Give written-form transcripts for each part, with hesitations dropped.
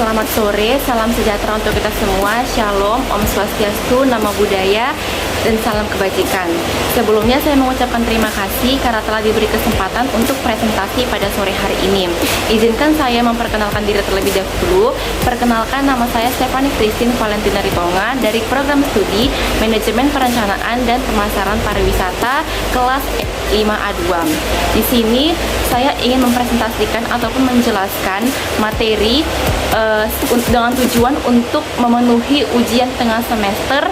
Selamat sore, salam sejahtera untuk kita semua. Shalom, Om Swastiastu, Namo Buddhaya, dan salam kebajikan. Sebelumnya saya mengucapkan terima kasih karena telah diberi kesempatan untuk presentasi pada sore hari ini. Izinkan saya memperkenalkan diri terlebih dahulu. Perkenalkan, nama saya Stephanie Christine Valentina Ritonga dari Program Studi Manajemen Perencanaan dan Pemasaran Pariwisata kelas 5A2. Di sini saya ingin mempresentasikan ataupun menjelaskan materi dengan tujuan untuk memenuhi ujian tengah semester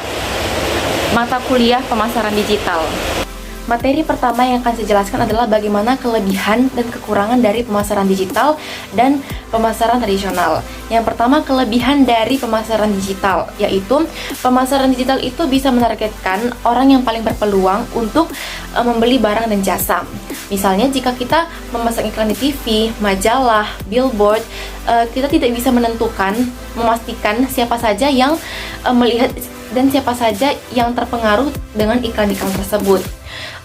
mata kuliah pemasaran digital. Materi pertama yang akan saya jelaskan adalah bagaimana kelebihan dan kekurangan dari pemasaran digital dan pemasaran tradisional. Yang pertama, kelebihan dari pemasaran digital, yaitu pemasaran digital itu bisa menargetkan orang yang paling berpeluang untuk membeli barang dan jasa. Misalnya jika kita memasang iklan di TV, majalah, billboard, kita tidak bisa memastikan siapa saja yang melihat dan siapa saja yang terpengaruh dengan iklan-iklan tersebut.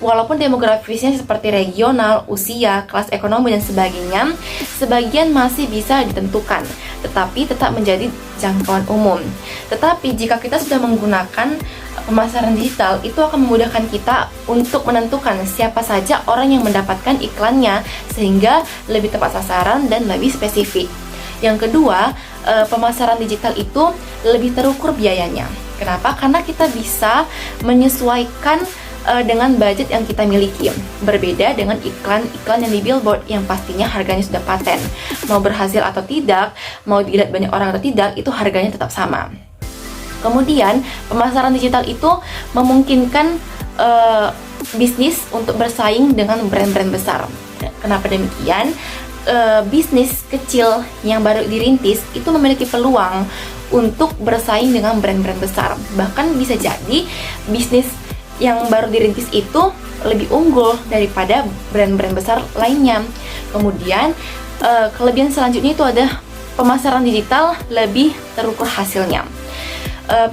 Walaupun demografisnya seperti regional, usia, kelas ekonomi, dan sebagainya, sebagian masih bisa ditentukan, tetapi tetap menjadi jangkauan umum. Tetapi jika kita sudah menggunakan pemasaran digital, itu akan memudahkan kita untuk menentukan siapa saja orang yang mendapatkan iklannya, sehingga lebih tepat sasaran dan lebih spesifik. Yang kedua, pemasaran digital itu lebih terukur biayanya. Kenapa? Karena kita bisa menyesuaikan dengan budget yang kita miliki. Berbeda dengan iklan-iklan yang di billboard yang pastinya harganya sudah paten. Mau berhasil atau tidak, mau dilihat banyak orang atau tidak, itu harganya tetap sama. Kemudian, pemasaran digital itu memungkinkan bisnis untuk bersaing dengan brand-brand besar. Kenapa demikian? Bisnis kecil yang baru dirintis itu memiliki peluang untuk bersaing dengan brand-brand besar. Bahkan bisa jadi bisnis yang baru dirintis itu lebih unggul daripada brand-brand besar lainnya. Kemudian kelebihan selanjutnya itu ada pemasaran digital lebih terukur hasilnya.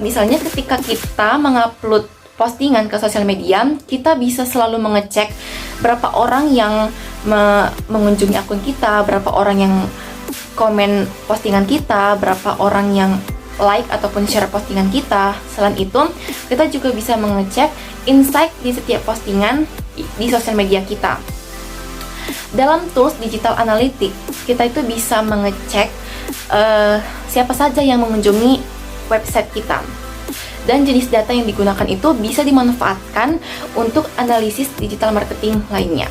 Misalnya ketika kita mengupload postingan ke sosial media, kita bisa selalu mengecek berapa orang yang mengunjungi akun kita, berapa orang yang komen postingan kita, berapa orang yang like ataupun share postingan kita. Selain itu, kita juga bisa mengecek insight di setiap postingan di sosial media kita. Dalam tools digital analytics, kita itu bisa mengecek siapa saja yang mengunjungi website kita. Dan jenis data yang digunakan itu bisa dimanfaatkan untuk analisis digital marketing lainnya.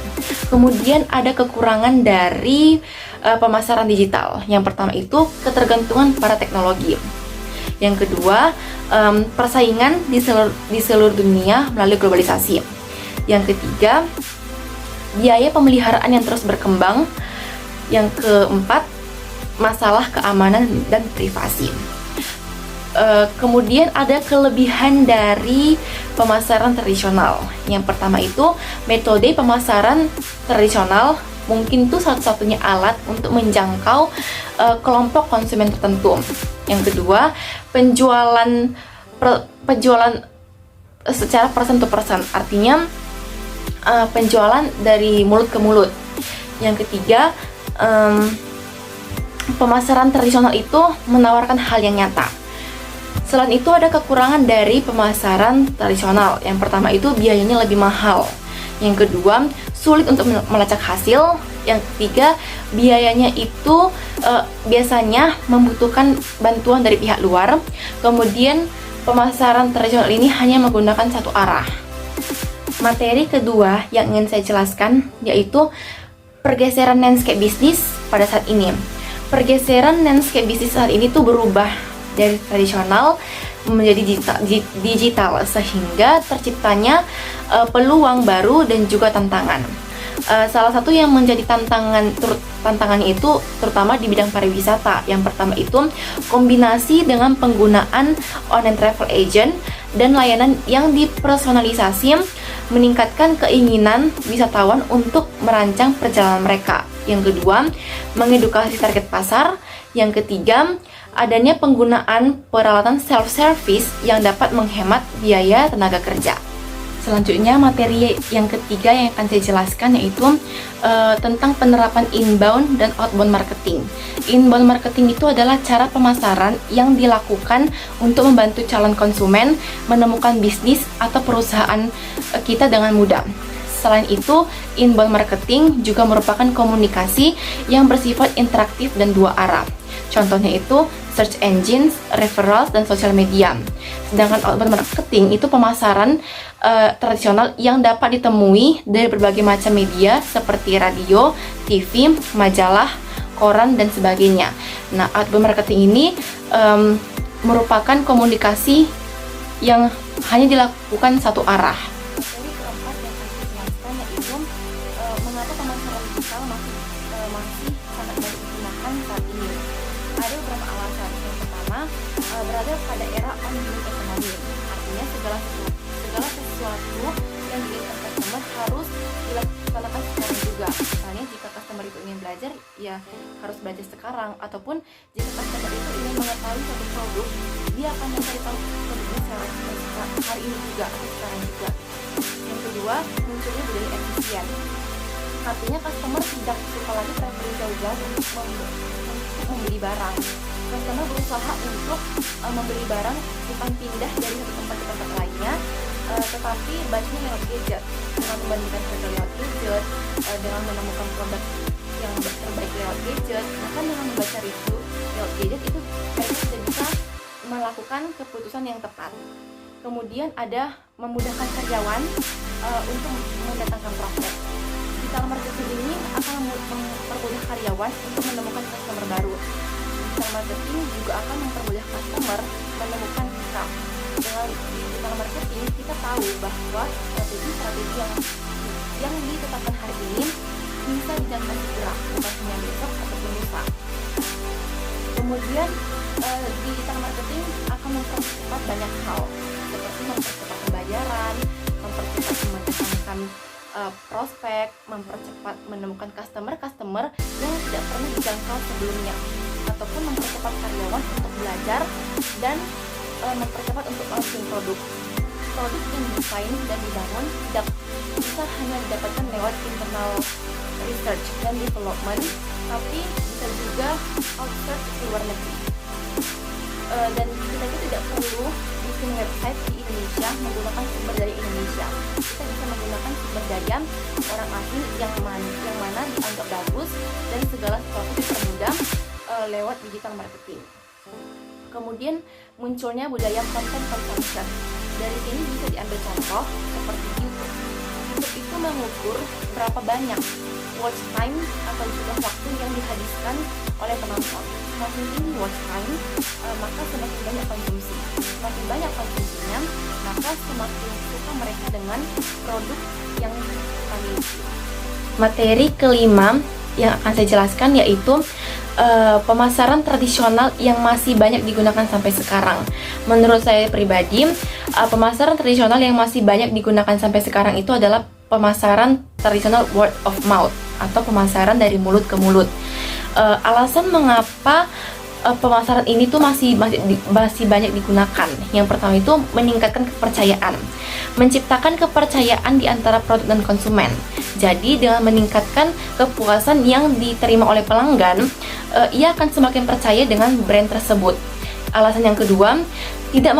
Kemudian ada kekurangan dari pemasaran digital. Yang pertama itu ketergantungan pada teknologi. Yang kedua, persaingan di seluruh dunia melalui globalisasi. Yang ketiga, biaya pemeliharaan yang terus berkembang. Yang keempat, masalah keamanan dan privasi. Kemudian ada kelebihan dari pemasaran tradisional. Yang pertama itu metode pemasaran tradisional mungkin itu satu-satunya alat untuk menjangkau kelompok konsumen tertentu. Yang kedua, penjualan secara person to person, artinya penjualan dari mulut ke mulut. Yang ketiga, pemasaran tradisional itu menawarkan hal yang nyata. Selain itu ada kekurangan dari pemasaran tradisional. Yang pertama itu biayanya lebih mahal. Yang kedua, sulit untuk melacak hasil. Yang ketiga, biayanya itu biasanya membutuhkan bantuan dari pihak luar. Kemudian, pemasaran tradisional ini hanya menggunakan satu arah. Materi kedua yang ingin saya jelaskan yaitu pergeseran landscape bisnis pada saat ini. Pergeseran landscape bisnis saat ini tuh berubah dari tradisional menjadi digital sehingga terciptanya peluang baru dan juga tantangan. Salah satu yang menjadi tantangannya itu terutama di bidang pariwisata. Yang pertama itu kombinasi dengan penggunaan online travel agent dan layanan yang dipersonalisasi meningkatkan keinginan wisatawan untuk merancang perjalanan mereka. Yang kedua, mengedukasi target pasar. Yang ketiga, adanya penggunaan peralatan self-service yang dapat menghemat biaya tenaga kerja. Selanjutnya, materi yang ketiga yang akan saya jelaskan yaitu tentang penerapan inbound dan outbound marketing. Inbound marketing itu adalah cara pemasaran yang dilakukan untuk membantu calon konsumen menemukan bisnis atau perusahaan kita dengan mudah. Selain itu, inbound marketing juga merupakan komunikasi yang bersifat interaktif dan dua arah. Contohnya itu search engines, referrals, dan sosial media. Sedangkan outbound marketing itu pemasaran tradisional yang dapat ditemui dari berbagai macam media seperti radio, TV, majalah, koran, dan sebagainya. Nah, outbound marketing ini merupakan komunikasi yang hanya dilakukan satu arah. Materi keempat yang akan dijelaskan yaitu mengapa pemasaran digital masih sangat banyak digunakan saat ini. Ada beberapa alasan. Yang pertama, berada pada era on-demand economy. Artinya segala sesuatu yang diinginkan customer harus dilaksanakan sekarang juga. Misalnya jika customer itu ingin belajar, ya harus belajar sekarang. Ataupun jika customer itu ingin mengetahui satu produk, dia akan mencari tahu produknya hari ini juga atau sekarang juga. Yang kedua, munculnya budaya efisien. Artinya customer tidak suka lagi traveling jauh-jauh untuk membeli barang. Customer berusaha untuk membeli barang bukan pindah dari satu tempat ke tempat lainnya, tetapi bacanya lewat gadget. Dengan membandingkan harga lewat gadget, dengan menemukan produk yang terbaik lewat gadget, bahkan dengan membaca review lewat gadget, itu mereka sudah bisa melakukan keputusan yang tepat. Kemudian ada memudahkan karyawan untuk mendatangkan prospek. Digital marketing ini akan mempermudah karyawan untuk menemukan customer baru. Digital marketing juga akan mempermudah customer menemukan kita. Dengan digital marketing, kita tahu bahwa strategi yang ditetapkan hari ini bisa dijalankan segera, bukan hanya besok ataupun lusa. Kemudian digital marketing akan mempercepat banyak hal, seperti mempercepat pembayaran, mempercepat mendatangkan prospek, mempercepat menemukan customer yang tidak pernah dijangkau sebelumnya, ataupun mempercepat karyawan untuk belajar dan mempercepat untuk launching produk. Produk yang didesain dan dibangun tidak bisa hanya didapatkan lewat internal research dan development, tapi bisa juga outsource ke luar negeri. Dan kita itu tidak perlu bikin website di Indonesia menggunakan sumber dari Indonesia. Kita bisa menggunakan sumber daya orang asing yang mana dianggap bagus, dan segala sesuatu dipermudah lewat digital marketing. Kemudian munculnya budaya content consumption. Dari sini bisa diambil contoh seperti YouTube. YouTube itu mengukur berapa banyak watch time atau juga waktu yang dihabiskan oleh penonton. Semakin tinggi watch time, maka semakin banyak konsumsi. Semakin banyak konsumsinya, maka semakin suka mereka dengan produk yang kami miliki. Materi kelima yang akan saya jelaskan yaitu pemasaran tradisional yang masih banyak digunakan sampai sekarang. Menurut saya pribadi, pemasaran tradisional yang masih banyak digunakan sampai sekarang itu adalah pemasaran tradisional word of mouth atau pemasaran dari mulut ke mulut. Alasan mengapa pemasaran ini tuh masih banyak digunakan. Yang pertama itu meningkatkan kepercayaan, menciptakan kepercayaan di antara produk dan konsumen. Jadi dengan meningkatkan kepuasan yang diterima oleh pelanggan, ia akan semakin percaya dengan brand tersebut. Alasan yang kedua, tidak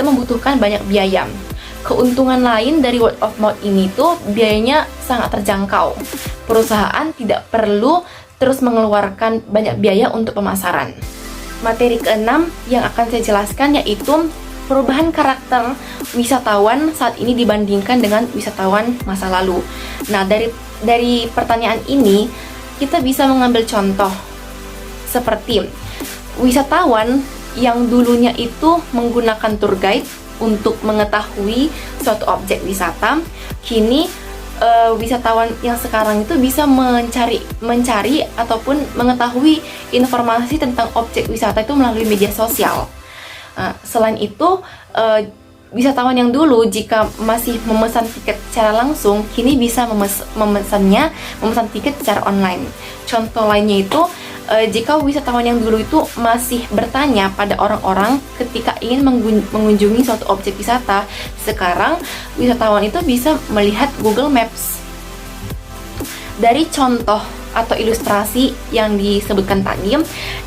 membutuhkan banyak biaya. Keuntungan lain dari word of mouth ini tuh biayanya sangat terjangkau. Perusahaan tidak perlu terus mengeluarkan banyak biaya untuk pemasaran. Materi keenam yang akan saya jelaskan yaitu perubahan karakter wisatawan saat ini dibandingkan dengan wisatawan masa lalu. Nah, dari pertanyaan ini kita bisa mengambil contoh seperti wisatawan yang dulunya itu menggunakan tour guide untuk mengetahui suatu objek wisata, kini wisatawan yang sekarang itu bisa mencari ataupun mengetahui informasi tentang objek wisata itu melalui media sosial. Selain itu, wisatawan yang dulu jika masih memesan tiket secara langsung, kini bisa memesan tiket secara online. Contoh lainnya itu jika wisatawan yang dulu itu masih bertanya pada orang-orang ketika ingin mengunjungi suatu objek wisata, sekarang wisatawan itu bisa melihat Google Maps. Dari contoh atau ilustrasi yang disebutkan tadi,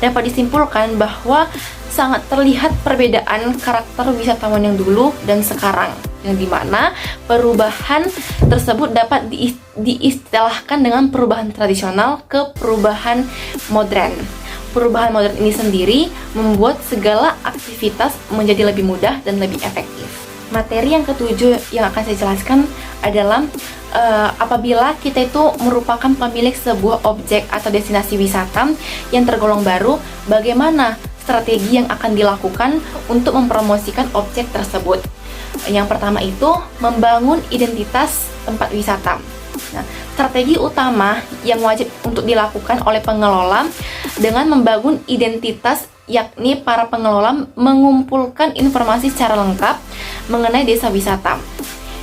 dapat disimpulkan bahwa sangat terlihat perbedaan karakter wisatawan yang dulu dan sekarang, yang dimana perubahan tersebut dapat diistilahkan dengan perubahan tradisional ke perubahan modern. Perubahan modern ini sendiri membuat segala aktivitas menjadi lebih mudah dan lebih efektif. Materi yang ketujuh yang akan saya jelaskan adalah apabila kita itu merupakan pemilik sebuah objek atau destinasi wisata yang tergolong baru, bagaimana strategi yang akan dilakukan untuk mempromosikan objek tersebut. Yang pertama itu membangun identitas tempat wisata. Nah, strategi utama yang wajib untuk dilakukan oleh pengelola dengan membangun identitas, yakni para pengelola mengumpulkan informasi secara lengkap mengenai desa wisata.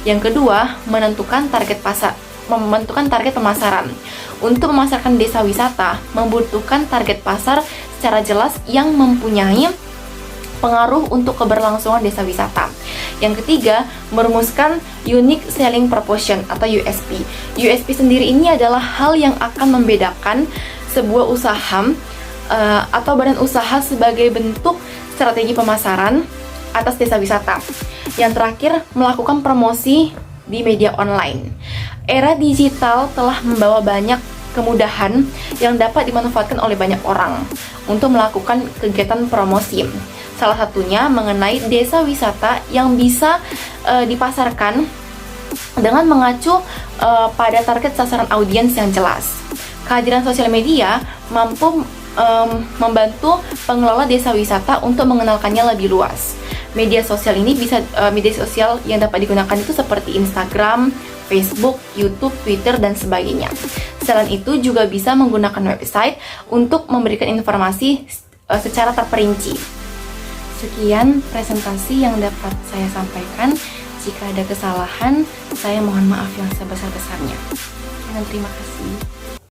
Yang kedua, menentukan target pemasaran. Untuk memasarkan desa wisata, membutuhkan target pasar secara jelas yang mempunyai pengaruh untuk keberlangsungan desa wisata. Yang ketiga, merumuskan Unique Selling Proposition atau USP. USP sendiri ini adalah hal yang akan membedakan sebuah usaha atau badan usaha sebagai bentuk strategi pemasaran atas desa wisata. Yang terakhir, melakukan promosi di media online. Era digital telah membawa banyak kemudahan yang dapat dimanfaatkan oleh banyak orang untuk melakukan kegiatan promosi. Salah satunya mengenai desa wisata yang bisa dipasarkan dengan mengacu pada target sasaran audiens yang jelas. Kehadiran sosial media mampu membantu pengelola desa wisata untuk mengenalkannya lebih luas. Media sosial yang dapat digunakan itu seperti Instagram, Facebook, YouTube, Twitter, dan sebagainya. Selain itu juga bisa menggunakan website untuk memberikan informasi secara terperinci. Sekian presentasi yang dapat saya sampaikan. Jika ada kesalahan, saya mohon maaf yang sebesar-besarnya. Dan terima kasih.